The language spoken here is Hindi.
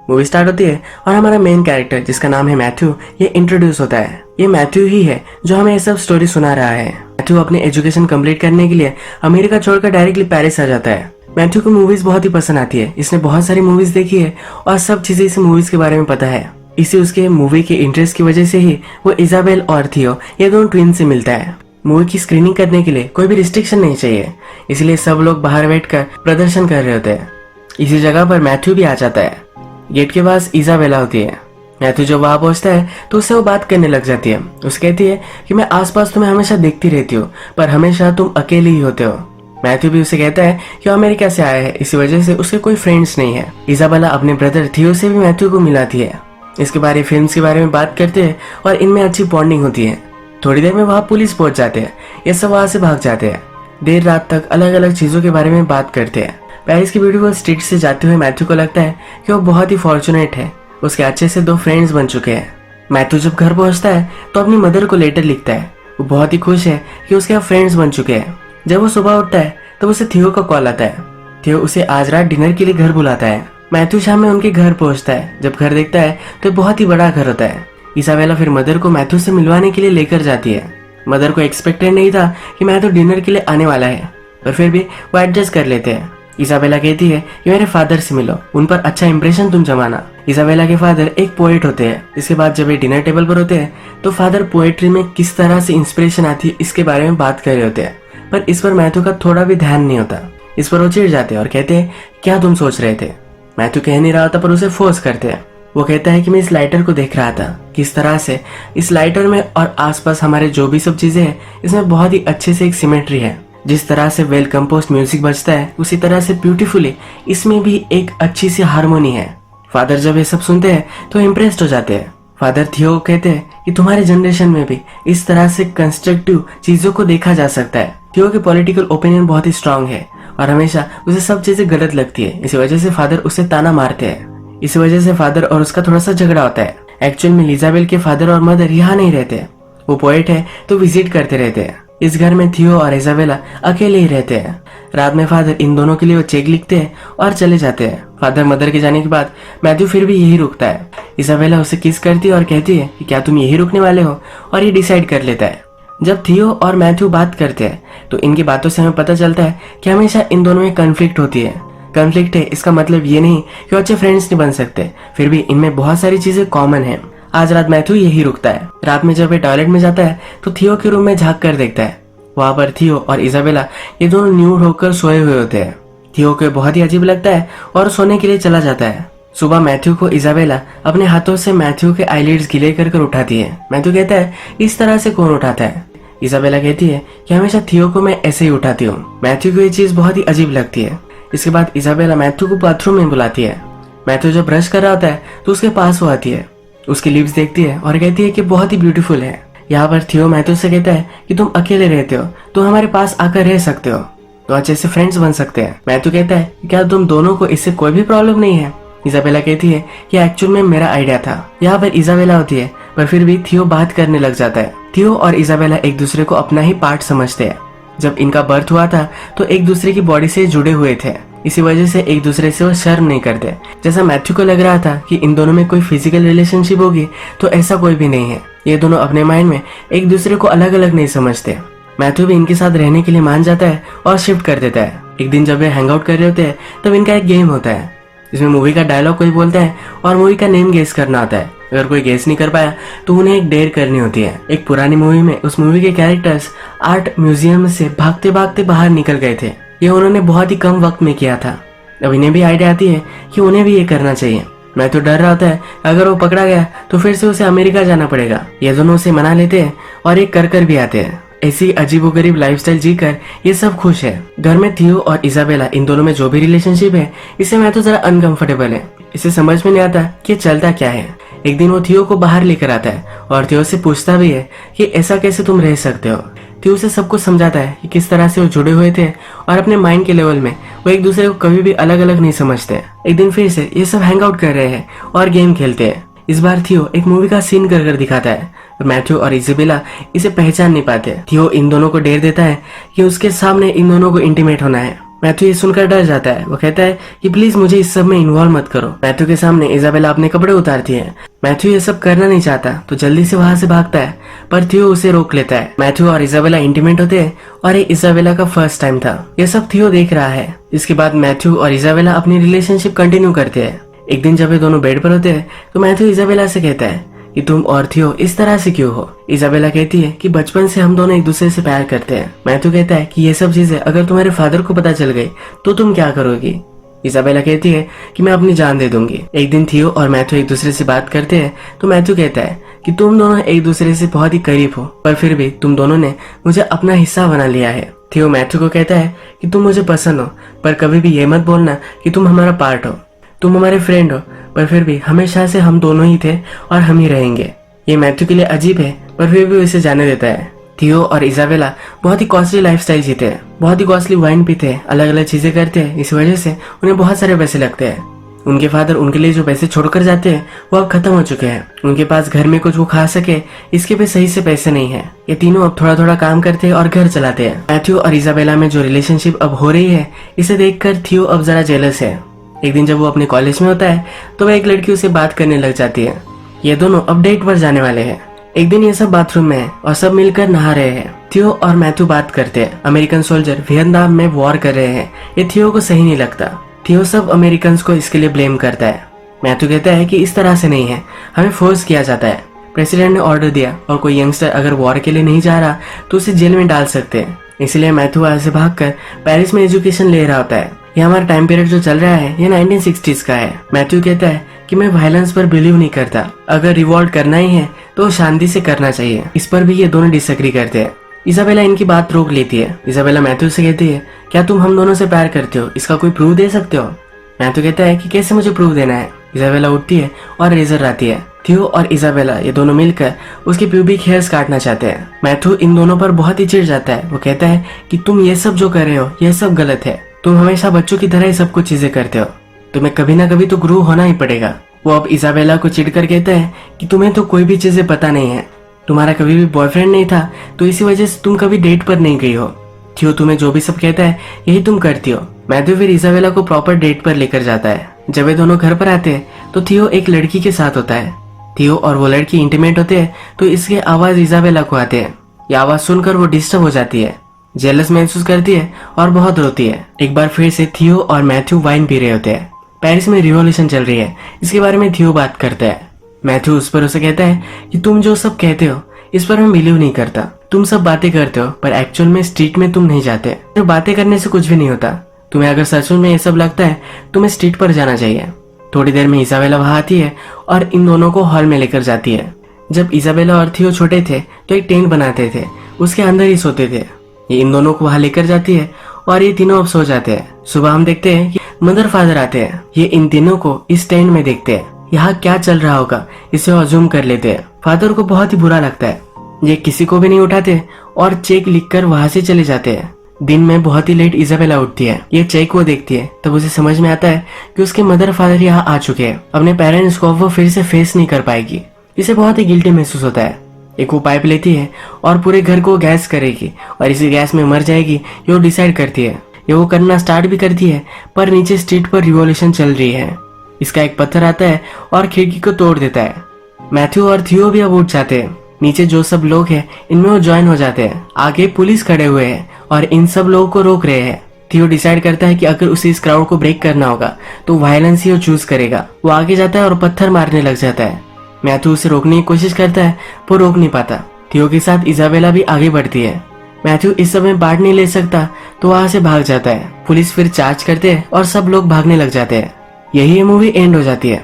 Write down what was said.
मूवी स्टार्ट होती है और हमारा मेन कैरेक्टर जिसका नाम है मैथ्यू ये इंट्रोड्यूस होता है। ये मैथ्यू ही है जो हमें ये सब स्टोरी सुना रहा है। मैथ्यू अपनी एजुकेशन कंप्लीट करने के लिए अमेरिका छोड़कर डायरेक्टली पेरिस आ जाता है। मैथ्यू को मूवीज बहुत ही पसंद आती है। इसने बहुत सारी मूवीज देखी है और सब चीजें इस मूवीज के बारे में पता है। इसे उसके मूवी के इंटरेस्ट की वजह से ही वो इजाबेल और थियो ये दोनों ट्विन से मिलता है। मूवी की स्क्रीनिंग करने के लिए कोई भी रिस्ट्रिक्शन नहीं चाहिए, इसलिए सब लोग बाहर बैठकर प्रदर्शन कर रहे होते हैं। इसी जगह पर मैथ्यू भी आ जाता है। गेट के पास इजाबेला होती है। मैथ्यू जब वहां पहुंचता है तो उससे वो बात करने लग जाती है। उसे कहती है कि मैं आसपास तुम्हें हमेशा देखती रहती हूँ, पर हमेशा तुम अकेले ही होते हो। मैथ्यू भी उसे कहता है कि वो अमेरिका से आया है, इसी वजह से उसके कोई फ्रेंड्स नहीं है। इजाबेला अपने ब्रदर थियो से भी मैथ्यू को मिलाती है। इसके बारे फिल्म के बारे में बात करते हैं और इनमें अच्छी बॉन्डिंग होती है। थोड़ी देर में वहाँ पुलिस पहुंच जाते हैं। ये सब वहाँ से भाग जाते हैं। देर रात तक अलग अलग चीजों के बारे में बात करते हैं। पेरिस की ब्यूटीफुल स्ट्रीट से जाते हुए मैथ्यू को लगता है कि वो बहुत ही फॉर्चुनेट है। उसके अच्छे से 2 फ्रेंड्स बन चुके हैं। मैथ्यू जब घर पहुंचता है तो अपनी मदर को लेटर लिखता है। वो बहुत ही खुश है कि उसके फ्रेंड्स बन चुके हैं। जब वो सुबह उठता है तब उसे थियो का कॉल आता है। थियो उसे आज रात डिनर के लिए घर बुलाता है। मैथ्यू शाम में उनके घर पहुंचता है। जब घर देखता है तो बहुत ही बड़ा घर होता है। इसाबेला फिर मदर को मैथ्यू से मिलवाने के लिए लेकर जाती है। मदर को एक्सपेक्टेड नहीं था कि मैथ्यू डिनर के लिए आने वाला है, पर फिर भी वो एडजस्ट कर लेते हैं। इसाबेला कहती है कि मेरे फादर से मिलो, उन पर अच्छा इंप्रेशन तुम जमाना। इसाबेला के फादर एक पोएट होते हैं। इसके बाद जब ये डिनर टेबल पर होते हैं तो फादर पोएट्री में किस तरह से इंस्पिरेशन आती है इसके बारे में बात कर रहे होते हैं, पर इस पर मैथ्यू का थोड़ा भी ध्यान नहीं होता। इस पर वो चिढ़ जाते हैं और कहते हैं क्या तुम सोच रहे थे। मैथ्यू कह नहीं रहा था पर उसे फोर्स करते हैं। वो कहता है कि मैं इस लाइटर को देख रहा था, किस तरह से इस लाइटर में और आसपास हमारे जो भी सब चीजें हैं इसमें बहुत ही अच्छे से एक सिमेट्री है। जिस तरह से वेल कंपोज्ड म्यूजिक बजता है उसी तरह से ब्यूटीफुली इसमें भी एक अच्छी सी हार्मोनी है। फादर जब ये सब सुनते हैं तो इम्प्रेस्ड हो जाते हैं। फादर थियो कहते हैं कि तुम्हारे जनरेशन में भी इस तरह से कंस्ट्रक्टिव चीजों को देखा जा सकता है। थियो के पॉलिटिकल ओपिनियन बहुत ही स्ट्रांग है और हमेशा उसे सब चीजें गलत लगती है। इसी वजह से फादर उसे ताना मारते हैं। इसी वजह से फादर और उसका थोड़ा सा झगड़ा होता है। एक्चुअल में इजाबेल के फादर और मदर यहाँ नहीं रहते, वो पोएट है तो विजिट करते रहते हैं। इस घर में थियो और इजाबेला अकेले ही रहते हैं। रात में फादर इन दोनों के लिए वो चेक लिखते हैं और चले जाते हैं। फादर मदर के जाने के बाद मैथ्यू फिर भी यही रुकता है। इजाबेला उसे किस करती है और कहती है कि क्या तुम यही रुकने वाले हो, और ये डिसाइड कर लेता है। जब थियो और मैथ्यू बात करते हैं तो इनकी बातों से हमें पता चलता है कि हमेशा इन दोनों में कन्फ्लिक्ट होती है। कन्फ्लिक्ट है इसका मतलब ये नहीं कि वो अच्छे फ्रेंड्स नहीं बन सकते, फिर भी इनमें बहुत सारी चीजें कॉमन है। आज रात मैथ्यू यही रुकता है। रात में जब ये टॉयलेट में जाता है तो थियो के रूम में झांक कर देखता है। वहां पर थियो और इजाबेला ये दोनों न्यूड होकर सोए हुए होते हैं। थियो को बहुत ही अजीब लगता है और सोने के लिए चला जाता है। सुबह मैथ्यू को इजाबेला अपने हाथों से मैथ्यू के आईलिड्स गीले कर उठाती है। मैथ्यू कहता है इस तरह से कौन उठाता है। इजाबेला कहती है कि हमेशा थियो को मैं ऐसे ही उठाती हूँ। मैथ्यू को ये चीज बहुत ही अजीब लगती है। इसके बाद इजाबेला मैथ्यू को बाथरूम में बुलाती है। मैथ्यू जब ब्रश कर रहा होता है तो उसके पास वो आती है। उसकी लिप्स देखती है और कहती है कि बहुत ही ब्यूटीफुल है। यहाँ पर थियो मैथ्यू से कहता है कि तुम अकेले रहते हो, तुम हमारे पास आकर रह सकते हो, तो अच्छे से फ्रेंड्स बन सकते हैं। मैथ्यू कहता है क्या तुम दोनों को इससे कोई भी प्रॉब्लम नहीं है। इजाबेला कहती है कि एक्चुअल में मेरा आइडिया था। यहाँ पर इजाबेला होती है पर फिर भी थियो बात करने लग जाता है। थियो और इजाबेला एक दूसरे को अपना ही पार्ट समझते हैं। जब इनका बर्थ हुआ था तो एक दूसरे की बॉडी से जुड़े हुए थे, इसी वजह से एक दूसरे से वो शर्म नहीं करते। जैसा मैथ्यू को लग रहा था कि इन दोनों में कोई फिजिकल रिलेशनशिप होगी, तो ऐसा कोई भी नहीं है। ये दोनों अपने माइंड में एक दूसरे को अलग अलग नहीं समझते। मैथ्यू भी इनके साथ रहने के लिए मान जाता है और शिफ्ट कर देता है। एक दिन जब वे हैंग आउट कर रहे होते हैं तब इनका एक गेम होता है। इसमें मूवी का डायलॉग कोई बोलता है और मूवी का नेम गेस करना होता है। अगर कोई गेस नहीं कर पाया तो उन्हें एक डेयर करनी होती है। एक पुरानी मूवी में उस मूवी के कैरेक्टर्स आर्ट म्यूजियम से भागते भागते बाहर निकल गए थे। ये उन्होंने बहुत ही कम वक्त में किया था। अब इन्हें भी आइडिया आती है कि उन्हें भी ये करना चाहिए। मैं तो डर रहा होता है अगर वो पकड़ा गया तो फिर से उसे अमेरिका जाना पड़ेगा। ये दोनों उसे मना लेते हैं और ये कर भी आते हैं। ऐसी अजीबोगरीब लाइफस्टाइल जीकर ये सब खुश है। घर में थियो और इजाबेला इन दोनों में जो भी रिलेशनशिप है इससे मैं तो जरा अनकंफर्टेबल है। इसे समझ में नहीं आता कि चलता क्या है। एक दिन वो थियो को बाहर लेकर आता है और थियो से पूछता भी है कि ऐसा कैसे तुम रह सकते हो। थियो उसे सब कुछ समझाता है कि किस तरह से वो जुड़े हुए थे और अपने माइंड के लेवल में वो एक दूसरे को कभी भी अलग अलग नहीं समझते। एक दिन फिर से ये सब हैंग आउट कर रहे हैं और गेम खेलते हैं। इस बार थियो एक मूवी का सीन कर दिखाता है। मैथ्यू और इजाबेला इसे पहचान नहीं पाते। थियो इन दोनों को डेर देता है कि उसके सामने इन दोनों को इंटीमेट होना है। मैथ्यू ये सुनकर डर जाता है। वो कहता है कि प्लीज मुझे इस सब में इन्वॉल्व मत करो। मैथ्यू के सामने इजाबेला अपने कपड़े उतारती है। मैथ्यू ये सब करना नहीं चाहता तो जल्दी से वहां से भागता है, पर थियो उसे रोक लेता है। मैथ्यू और इजाबेला इंटीमेट होते हैं और ये इजाबेला का फर्स्ट टाइम था। ये सब थियो देख रहा है। इसके बाद मैथ्यू और इजाबेला अपनी रिलेशनशिप कंटिन्यू करते हैं। एक दिन जब ये दोनों बेड पर होते हैं तो मैथ्यू इजाबेला से कहता है कि तुम और थियो इस तरह से क्यों हो। इजाबेला कहती है कि बचपन से हम दोनों एक दूसरे से प्यार करते हैं। मैथ्यू कहता है कि ये सब चीजें अगर तुम्हारे फादर को पता चल गई तो तुम क्या करोगी। इजाबेला कहती है कि मैं अपनी जान दे दूंगी। एक दिन थियो और मैथ्यू एक दूसरे से बात करते हैं तो मैथ्यू कहता है कि तुम दोनों एक दूसरे से बहुत ही करीब हो, पर फिर भी तुम दोनों ने मुझे अपना हिस्सा बना लिया है। थियो मैथ्यू को कहता है कि तुम मुझे पसंद हो, पर कभी भी ये मत बोलना कि तुम हमारा पार्ट हो। तुम हमारे फ्रेंड हो, पर फिर भी हमेशा से हम दोनों ही थे और हम ही रहेंगे। ये मैथ्यू के लिए अजीब है, पर फिर भी उसे जाने देता है। थियो और इजाबेला बहुत ही कॉस्टली लाइफस्टाइल जीते हैं, बहुत ही कॉस्टली वाइन पीते हैं, अलग अलग चीजें करते हैं। इस वजह से उन्हें बहुत सारे पैसे लगते हैं। उनके फादर उनके लिए जो पैसे छोड़कर जाते हैं वो अब खत्म हो चुके हैं। उनके पास घर में कुछ वो खा सके इसके भी सही से पैसे नहीं है। ये तीनों अब थोड़ा थोड़ा काम करते हैं और घर चलाते हैं। मैथ्यू और इजाबेला में जो रिलेशनशिप अब हो रही है इसे देखकर थियो अब जरा जेलस है। एक दिन जब वो अपने कॉलेज में होता है तो वह एक लड़की उसे बात करने लग जाती है। ये दोनों अब डेट पर जाने वाले हैं। एक दिन ये सब बाथरूम में है और सब मिलकर नहा रहे हैं। थियो और मैथ्यू बात करते हैं। अमेरिकन सोल्जर वियतनाम में वॉर कर रहे हैं। ये थियो को सही नहीं लगता। थियो सब अमेरिकन को इसके लिए ब्लेम करता है। मैथ्यू कहता है कि इस तरह से नहीं है, हमें फोर्स किया जाता है। प्रेसिडेंट ने ऑर्डर दिया और कोई यंगस्टर अगर वॉर के लिए नहीं जा रहा तो उसे जेल में डाल सकते हैं। इसलिए मैथ्यू वहां से भागकर पेरिस में एजुकेशन ले रहा होता है। ये हमारा टाइम पीरियड जो चल रहा है ये 1960s का है। मैथ्यू कहता है कि मैं वायलेंस पर बिलीव नहीं करता, अगर रिवॉल्ट करना ही है तो शांति से करना चाहिए। इस पर भी ये दोनों डिसएग्री करते हैं। इजाबेला इनकी बात रोक लेती है। इजाबेला मैथ्यू से कहती है क्या तुम हम दोनों से प्यार करते हो, इसका कोई प्रूफ दे सकते हो। मैथ्यू कहता है कि कैसे मुझे प्रूफ देना है। इजाबेला उठती है और रेजर लाती है। थियो और इजाबेला ये दोनों मिलकर उसके प्यूबिक हेयर्स काटना चाहते हैं। मैथ्यू इन दोनों पर बहुत ही चिढ़ जाता है। वो कहता है कि तुम ये सब जो कर रहे हो ये सब गलत है। तुम हमेशा बच्चों की तरह ही सब कुछ चीजें करते हो, तुम्हें कभी ना कभी तो ग्रो होना ही पड़ेगा। वो अब इजाबेला को चिढ़कर कहता है कि तुम्हें तो कोई भी चीजें पता नहीं है, तुम्हारा कभी भी बॉयफ्रेंड नहीं था तो इसी वजह से तुम कभी डेट पर नहीं गई हो। थियो तुम्हें जो भी सब कहता है यही तुम करती हो। मैथ्यू फिर इजाबेला को प्रॉपर डेट पर लेकर जाता है। जब वे दोनों घर पर आते हैं तो थियो एक लड़की के साथ होता है। थियो और वो लड़की इंटीमेट होते हैं तो इसके आवाज इजाबेला को आते हैं। ये आवाज सुनकर वो डिस्टर्ब हो जाती है, जेलस महसूस करती है और बहुत रोती है। एक बार फिर से थियो और मैथ्यू वाइन पी रहे होते हैं। पेरिस में रिवॉल्यूशन चल रही है, इसके बारे में थियो बात करता है। मैथ्यू उस पर उसे कहता है कि तुम जो सब कहते हो इस पर मैं बिलीव नहीं करता। तुम सब बातें करते हो पर एक्चुअल में स्ट्रीट में तुम नहीं जाते। तो बातें करने से कुछ भी नहीं होता। तुम्हें अगर सच में ये सब लगता है तुम्हें स्ट्रीट पर जाना चाहिए। थोड़ी देर में इजाबेला वहां आती है और इन दोनों को हॉल में लेकर जाती है। जब इजाबेला और थियो छोटे थे तो एक टेंट बनाते थे, उसके अंदर ही सोते थे। ये इन दोनों को वहां लेकर जाती है और ये तीनों अब सो जाते हैं। सुबह हम देखते हैं कि मदर फादर आते हैं। ये इन तीनों को इस टेंट में देखते हैं। यहाँ क्या चल रहा होगा इसे अज्यूम कर लेते हैं। फादर को बहुत ही बुरा लगता है। ये किसी को भी नहीं उठाते और चेक लिखकर वहां से चले जाते हैं। दिन में बहुत ही लेट इजाबेला उठती है। ये चेक वो देखती है तब उसे समझ में आता है कि उसके मदर फादर यहाँ आ चुके हैं। अपने पेरेंट्स को वो फिर से फेस नहीं कर पाएगी। इसे बहुत ही गिल्टी महसूस होता है। एक वो पाइप लेती है और पूरे घर को गैस करेगी और इसी गैस में मर जाएगी ये वो डिसाइड करती है। ये वो करना स्टार्ट भी करती है पर नीचे स्ट्रीट पर रिवॉल्यूशन चल रही है। इसका एक पत्थर आता है और खिड़की को तोड़ देता है। मैथ्यू और थियो भी अब उठ जाते हैं। नीचे जो सब लोग हैं इनमें वो ज्वाइन हो जाते हैं। आगे पुलिस खड़े हुए हैं और इन सब लोगों को रोक रहे हैं। थियो डिसाइड करता है कि अगर उसे इस क्राउड को ब्रेक करना होगा तो वायलेंस ही वो चूज करेगा। वो आगे जाता है और पत्थर मारने लग जाता है। मैथ्यू उसे रोकने की कोशिश करता है वो रोक नहीं पाता। थियो के साथ इजाबेला भी आगे बढ़ती है। मैथ्यू इस सब में पार्ट नहीं ले सकता तो वहां से भाग जाता है। पुलिस फिर चार्ज करते हैं और सब लोग भागने लग जाते हैं। यही ये मूवी एंड हो जाती है।